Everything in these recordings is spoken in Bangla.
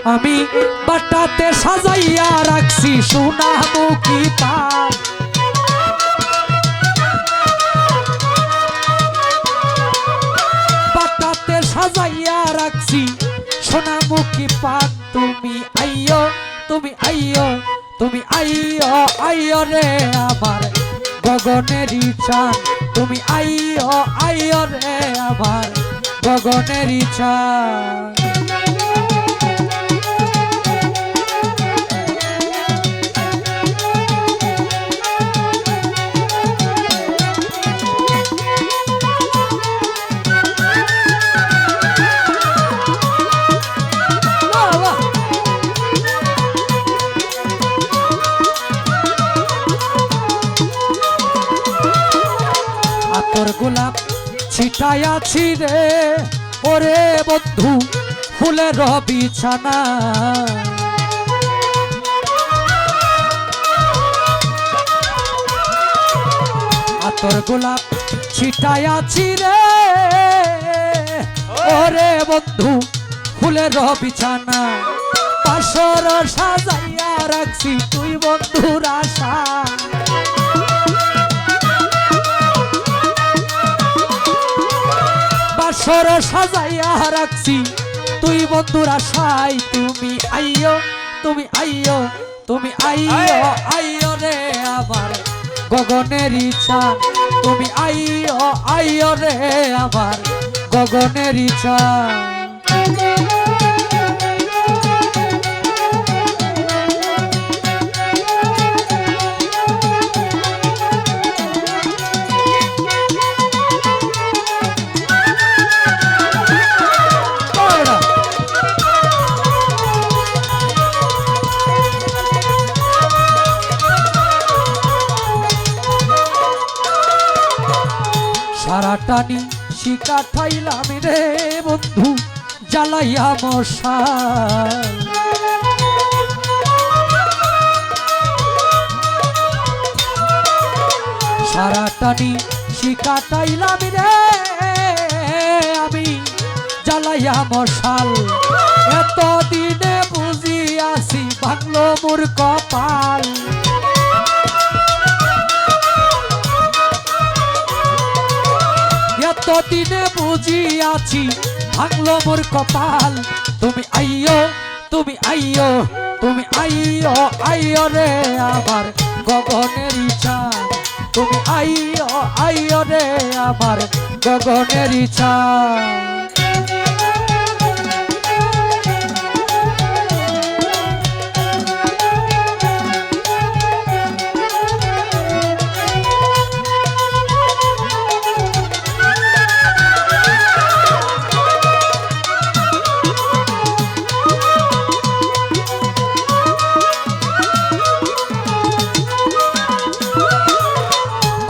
আমি বাটাতে সাজাইয়া রাখছি সোনা মুখী পান। বাটাতে সাজাইয়া রাখছি সোনা মুখী পান। তুমি আইয়ো, তুমি আইয়ো, তুমি আইয়ো, আইয়ো রে আমার গগনেরই চাঁদ। তুমি আইয়ো, আইয়ো রে আমার গগনেরই চাঁদ। তোর গোলাপ ছিটাইয়াছি রে ওরে বন্ধু ফুলের বিছানা। তোর গোলাপ ছিটাইয়াছি রে ওরে বন্ধু ফুলের বিছানা। পাশর সাজাইয়া রাখছি তুই বন্ধুর আশা। বাসর সাজাইয়া রাখছি তুই বন্ধুর আশায়। তুমি আইয়ো, তুমি আইয়ো, তুমি আইয়ো, আইয়ো রে আমার গগনেরই চাঁদ। তুমি আইয়ো, আইয়ো রে আমার গগনেরই চাঁদ। সারা টানি শিকা ঠাইলাম রে বন্ধু জ্বালাইয়া মশাল। সারা টানি শিকা ঠাইলাম রে আমি জ্বালাইয়া মশাল। এতদিনে বুঝিয়াছি ভাঙলো মোর কপাল। এতদিনে বুঝিয়াছি ভাঙলো মোর কপাল। তুমি আইয়ো, তুমি আইয়ো, তুমি আইয়ো, আইয়ো রে আমার গগনেরই চাঁদ। তুমি আইয়ো, আইয়ো রে আমার গগনেরই চাঁদ।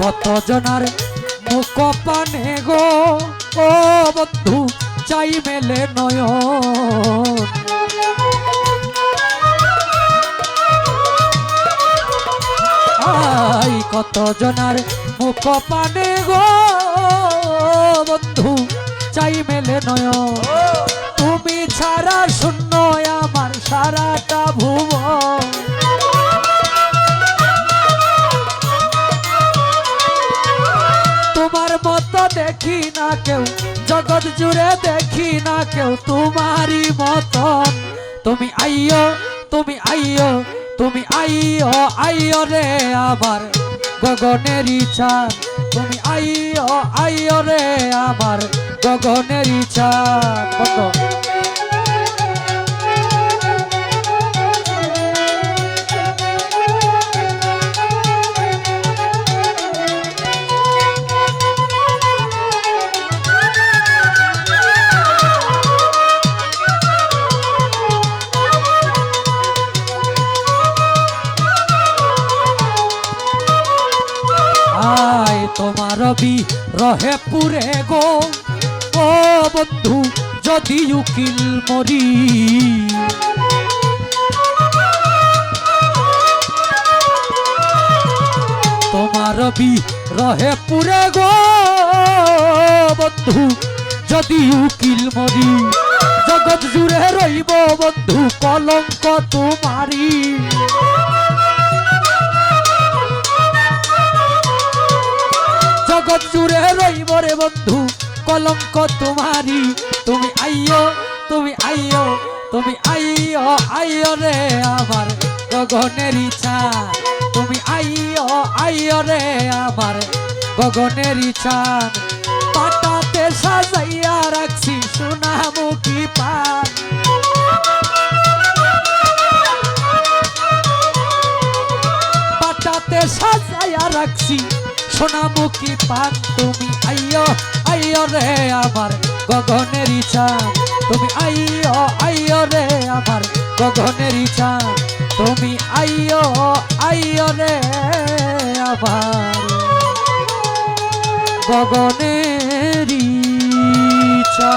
কত জনার মুখ পানে গো ও বন্ধু চাই মেলে নয়ন। আই কত জনার মুখ পানে গো বন্ধু চাই মেলে নয়ন। তুমি ছাড়া শূন্য আমার সারাটা ভুবন। তোমার মতো দেখি না কেউ জগৎ জুড়ে দেখি না কেউ তোমারই মতন। তুমি আইয়ো, তুমি আইয়ো, তুমি আইয়ো, আইয়ো রে আমার গগনেরই চাঁদ। তুমি আইয়ো, আইয়ো রে আমার গগনেরই চাঁদ। তোমার বিরহে পুরে গো ও বন্ধু যদি উকিল মরি। তোমার বিরহে পুরে গো বন্ধু যদি উকিল মরি। জগৎ জুড়ে রইব বন্ধু কলঙ্ক তোমারি, জগৎ জুড়ে রইব রে বন্ধু কলঙ্ক তোমারি। তুমি আইয়ো, তুমি আইয়ো, তুমি আইয়ো, আইয়ো রে আমার গগনের ইচ্ছা, তুমি আইয়ো, আইয়ো রে আমার গগনের ইচ্ছা। পাটাতে সাজাইয়া রাখছি সোনামুখী পান, পাটাতে সাজাইয়া রাখছি সোনামুখী পান। তুমি আইয়ো, আইয়ো রে আমার গগনের ইচ্ছা, তুমি আইয়ো, আইয়ো রে আমার গগনের ইচ্ছা, তুমি আইয়ো, আইয়ো রে আমার গগনের ইচ্ছা।